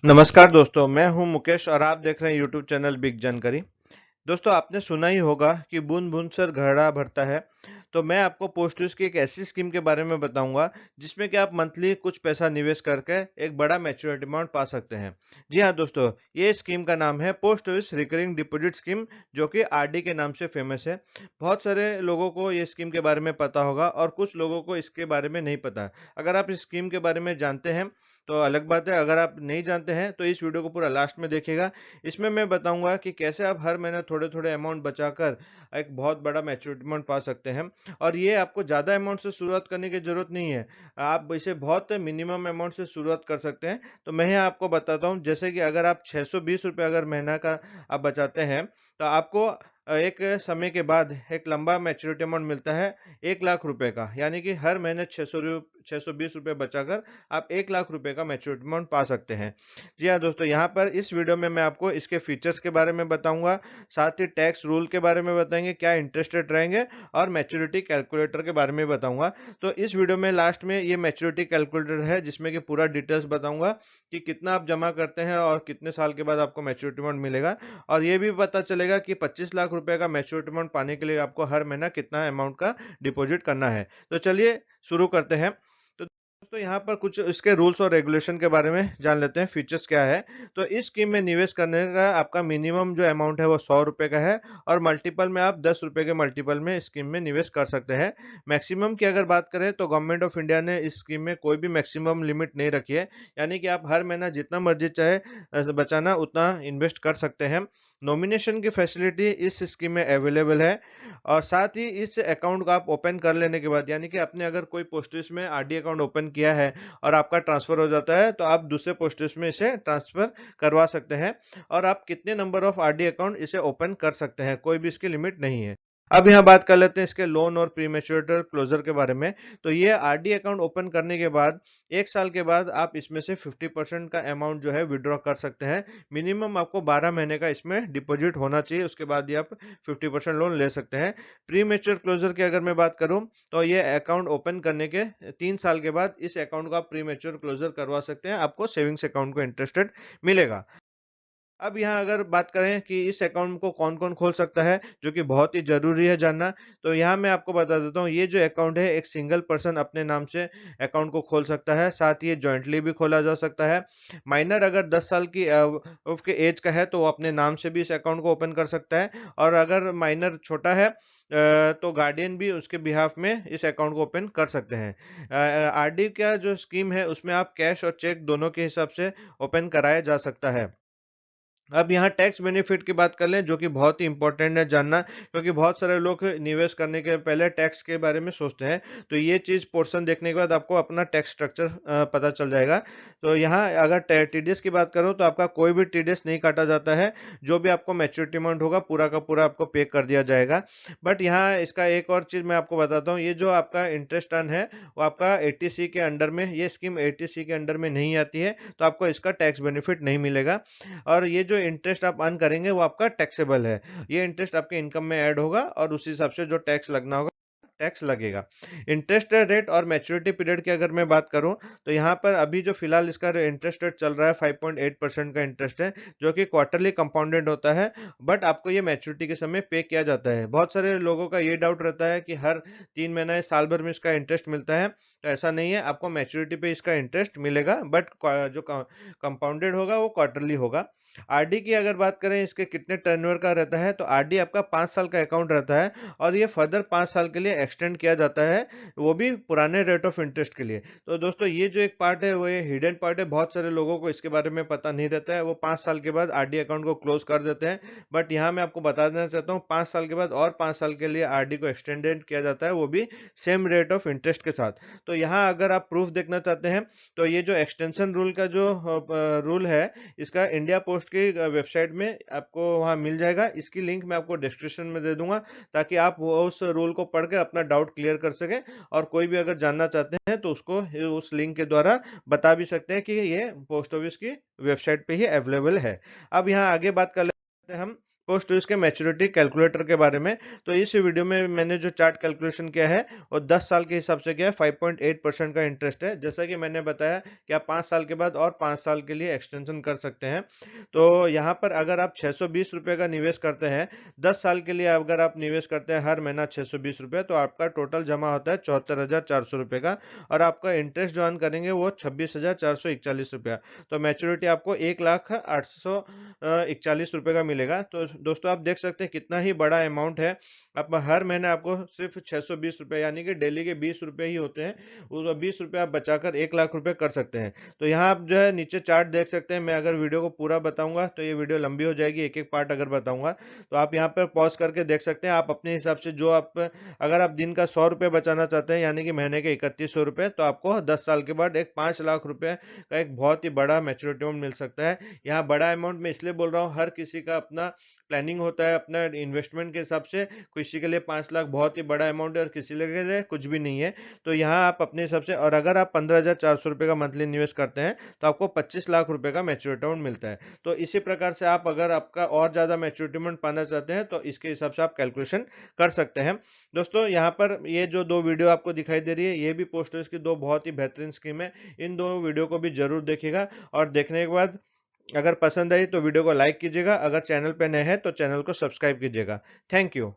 नमस्कार दोस्तों, मैं हूं मुकेश और आप देख रहे हैं यूट्यूब चैनल बिग जानकारी। दोस्तों, आपने सुना ही होगा कि बूंद बूंद से घड़ा भरता है। तो मैं आपको पोस्ट ऑफिस की एक ऐसी स्कीम के बारे में बताऊंगा जिसमें कि आप मंथली कुछ पैसा निवेश करके एक बड़ा मैच्योरिटी अमाउंट पा सकते हैं। जी हाँ दोस्तों, ये स्कीम का नाम है post office recurring deposit scheme, जो कि आरडी के नाम से फेमस है। बहुत सारे लोगों को ये स्कीम के बारे में पता होगा और कुछ लोगों को इसके बारे में नहीं पता। अगर आप इस स्कीम के बारे में जानते हैं तो अलग बात है, अगर आप नहीं जानते हैं तो इस वीडियो को पूरा लास्ट में देखिएगा। इसमें मैं बताऊंगा कि कैसे आप हर महीने थोड़े-थोड़े अमाउंट बचाकर एक बहुत बड़ा मैच्योरिटी अमाउंट पा सकते हैं। और ये आपको ज़्यादा अमाउंट से शुरुआत करने की ज़रूरत नहीं है। आप इसे बहुत मिनिमम अमाउंट से शुरुआत कर सकते हैं। तो मैं यहाँ आपको बताता हूँ, जैसे कि अगर आप ₹620 अगर महीना का आप बचाते हैं, तो आपको एक समय के बाद एक लंबा मैच्योरिटी अमाउंट मिलता है ₹1,00,000 का। यानी कि हर महीने 620 रुपए बचाकर आप ₹1,00,000 का मैच्योरिटी अमाउंट पा सकते हैं। जी हाँ दोस्तों, यहाँ पर इस वीडियो में मैं आपको इसके फीचर्स के बारे में बताऊंगा, साथ ही टैक्स रूल के बारे में बताएंगे, क्या इंटरेस्ट रेट रहेंगे, और मैच्योरिटी कैलकुलेटर के बारे में बताऊंगा। तो इस वीडियो में लास्ट में ये मैच्योरिटी कैलकुलेटर है जिसमें कि पूरा डिटेल्स बताऊंगा कि कितना आप जमा करते हैं और कितने साल के बाद आपको मैच्योरिटी अमाउंट मिलेगा। और ये भी पता चलेगा कि 25 लाख रुपए का मैच्योरिटी अमाउंट पाने के लिए आपको हर महीना कितना अमाउंट का डिपॉजिट करना है। तो चलिए शुरू करते हैं। तो दोस्तों, यहाँ पर कुछ इसके रूल्स और रेगुलेशन के बारे में जान लेते हैं, फीचर्स क्या है। तो इस स्कीम में निवेश करने का आपका मिनिमम जो अमाउंट है वो ₹100 का है, और मल्टीपल में आप ₹10 के मल्टीपल में स्कीम में निवेश कर सकते हैं। मैक्सिमम की अगर बात करें तो गवर्नमेंट ऑफ इंडिया ने इस स्कीम में कोई भी मैक्सिमम लिमिट नहीं रखी है। यानी कि आप हर महीना जितना मर्जी चाहे बचाना उतना इन्वेस्ट कर सकते हैं। नॉमिनेशन की फैसिलिटी इस स्कीम में अवेलेबल है। और साथ ही इस अकाउंट को आप ओपन कर लेने के बाद, यानी कि आपने अगर कोई पोस्ट ऑफिस में आरडी अकाउंट ओपन किया है और आपका ट्रांसफर हो जाता है, तो आप दूसरे पोस्ट ऑफिस में इसे ट्रांसफर करवा सकते हैं। और आप कितने नंबर ऑफ आरडी अकाउंट इसे ओपन कर सकते हैं, कोई भी इसकी लिमिट नहीं है। अब यहाँ बात कर लेते हैं इसके लोन और प्रीमेच्योर क्लोजर के बारे में। तो ये आरडी अकाउंट ओपन करने के बाद 1 साल के बाद आप इसमें से 50% का अमाउंट जो है विड्रॉ कर सकते हैं। मिनिमम आपको 12 महीने का इसमें डिपॉजिट होना चाहिए, उसके बाद ही आप 50% लोन ले सकते हैं। प्री मेच्योर क्लोजर की अगर मैं बात करूं, तो ये अकाउंट ओपन करने के 3 साल के बाद इस अकाउंट को आप प्री मेच्योर क्लोजर करवा सकते हैं, आपको सेविंग्स अकाउंट को इंटरेस्ट रेट मिलेगा। अब यहाँ अगर बात करें कि इस अकाउंट को कौन-कौन खोल सकता है, जो कि बहुत ही ज़रूरी है जानना, तो यहाँ मैं आपको बता देता हूँ, ये जो अकाउंट है एक सिंगल पर्सन अपने नाम से अकाउंट को खोल सकता है, साथ ही ये जॉइंटली भी खोला जा सकता है। माइनर अगर 10 साल की उसके एज का है तो वो अपने नाम से भी इस अकाउंट को ओपन कर सकता है, और अगर माइनर छोटा है तो गार्डियन भी उसके बिहाफ में इस अकाउंट को ओपन कर सकते हैं। आरडी का जो स्कीम है उसमें आप कैश और चेक दोनों के हिसाब से ओपन कराया जा सकता है। अब यहाँ टैक्स बेनिफिट की बात कर लें, जो कि बहुत ही इंपॉर्टेंट है जानना, क्योंकि बहुत सारे लोग निवेश करने के पहले टैक्स के बारे में सोचते हैं। तो ये चीज़ पोर्शन देखने के बाद आपको अपना टैक्स स्ट्रक्चर पता चल जाएगा। तो यहाँ अगर टीडीएस की बात करूँ तो आपका कोई भी टीडीएस नहीं काटा जाता है। जो भी आपको मैच्योरिटी अमाउंट होगा पूरा का पूरा आपको पे कर दिया जाएगा। बट यहाँ इसका एक और चीज़ मैं आपको बताता हूँ, ये जो आपका इंटरेस्ट अर्न है वो आपका एटीसी के अंडर में, ये स्कीम एटीसी के अंडर में नहीं आती है, तो आपको इसका टैक्स बेनिफिट नहीं मिलेगा। और ये जो इंटरेस्ट आप अर्न करेंगे वो आपका टैक्सेबल है। ये इंटरेस्ट आपके इनकम में ऐड होगा और उस हिसाब से जो टैक्स लगना होगा टैक्स लगेगा। इंटरेस्ट रेट और मैच्योरिटी पीरियड की अगर मैं बात करूं, तो यहाँ पर अभी जो फिलहाल इसका इंटरेस्ट रेट चल रहा है 5.8% का इंटरेस्ट है, जो कि क्वार्टरली कंपाउंडेड होता है। बट आपको ये मैच्योरिटी के समय पे किया जाता है। बहुत सारे लोगों का ये डाउट रहता है कि हर 3 महीना या साल भर में इसका इंटरेस्ट मिलता है, तो ऐसा नहीं है, आपको मैच्योरिटी पे इसका इंटरेस्ट मिलेगा, बट जो कंपाउंडेड होगा वो क्वार्टरली होगा। आरडी की अगर बात करें इसके कितने टर्नओवर का रहता है, तो आरडी आपका 5 साल का अकाउंट रहता है, और ये फर्दर 5 साल के लिए एक्सटेंड किया जाता है, वो भी पुराने रेट ऑफ इंटरेस्ट के लिए। तो दोस्तों, ये जो एक पार्ट है वो ये हिडन पार्ट है, बहुत सारे लोगों को इसके बारे में पता नहीं रहता है, वो 5 साल के बाद आरडी अकाउंट को क्लोज कर देते हैं। बट यहाँ मैं आपको बता देना चाहता हूँ, 5 साल के बाद और 5 साल के लिए आरडी को एक्सटेंडेड किया जाता है, वो भी सेम रेट ऑफ इंटरेस्ट के साथ। तो यहाँ अगर आप प्रूफ देखना चाहते हैं, तो ये जो एक्सटेंशन रूल का जो रूल है, इसका इंडिया पोस्ट की वेबसाइट में आपको वहां मिल जाएगा। इसकी लिंक मैं आपको डिस्क्रिप्शन में दे दूंगा, ताकि आप वो उस रूल को पढ़ के अपना डाउट क्लियर कर सकें, और कोई भी अगर जानना चाहते हैं तो उसको उस लिंक के द्वारा बता भी सकते हैं कि ये पोस्ट ऑफिस की वेबसाइट पे ही अवेलेबल है। अब यहाँ आगे बात कर लेते हैं हम पोस्ट इसके मैच्योरिटी कैलकुलेटर के बारे में। तो इस वीडियो में मैंने जो चार्ट कैलकुलेशन किया है वो 10 साल के हिसाब से किया है। 5.8% का इंटरेस्ट है। जैसा कि मैंने बताया कि आप 5 साल के बाद और 5 साल के लिए एक्सटेंशन कर सकते हैं। तो यहाँ पर अगर आप 620 रुपये का निवेश करते हैं, 10 साल के लिए अगर आप निवेश करते हैं हर महीना 620 रुपये, तो आपका टोटल जमा होता है 74,400 रुपये का, और आपका इंटरेस्ट जो अर्न करेंगे वो 26,441 रुपया। तो मैच्योरिटी आपको 1,08,41 रुपये का मिलेगा। तो दोस्तों आप देख सकते हैं कितना ही बड़ा अमाउंट है। अब हर महीने आपको सिर्फ 620 रुपये यानी कि डेली के 20 रुपये ही होते हैं, उस 20 रुपये आप बचाकर 1 लाख रुपये कर सकते हैं। तो यहाँ आप जो है नीचे चार्ट देख सकते हैं। मैं अगर वीडियो को पूरा बताऊंगा तो ये वीडियो लंबी हो जाएगी, एक एक पार्ट अगर बताऊंगा तो आप यहाँ पर पॉज करके देख सकते हैं। आप अपने हिसाब से जो आप, अगर आप दिन का 100 रुपये बचाना चाहते हैं यानी कि महीने के 3100 रुपये, तो आपको 10 साल के बाद एक 5 लाख रुपये का एक बहुत ही बड़ा मैच्योरिटी अमाउंट मिल सकता है। यहाँ बड़ा अमाउंट मैं इसलिए बोल रहा हूँ, हर किसी का अपना प्लानिंग होता है अपना इन्वेस्टमेंट के हिसाब से। किसी के लिए 5 लाख बहुत ही बड़ा अमाउंट है और किसी के लिए कुछ भी नहीं है। तो यहाँ आप अपने हिसाब से, और अगर आप 15,400 रुपये का मंथली निवेश करते हैं तो आपको 25 लाख रुपए का मैच्योरिटी अमाउंट मिलता है। तो इसी प्रकार से आप अगर आपका और ज्यादा मैच्योरिटी अमाउंट पाना चाहते हैं तो इसके हिसाब से आप कैलकुलेशन कर सकते हैं। दोस्तों यहाँ पर ये जो दो वीडियो आपको दिखाई दे रही है, ये भी पोस्ट की दो बहुत ही बेहतरीन स्कीम है। इन दो वीडियो को भी जरूर देखिएगा, और देखने के बाद अगर पसंद आई तो वीडियो को लाइक कीजिएगा। अगर चैनल पे नए हैं तो चैनल को सब्सक्राइब कीजिएगा। Thank you.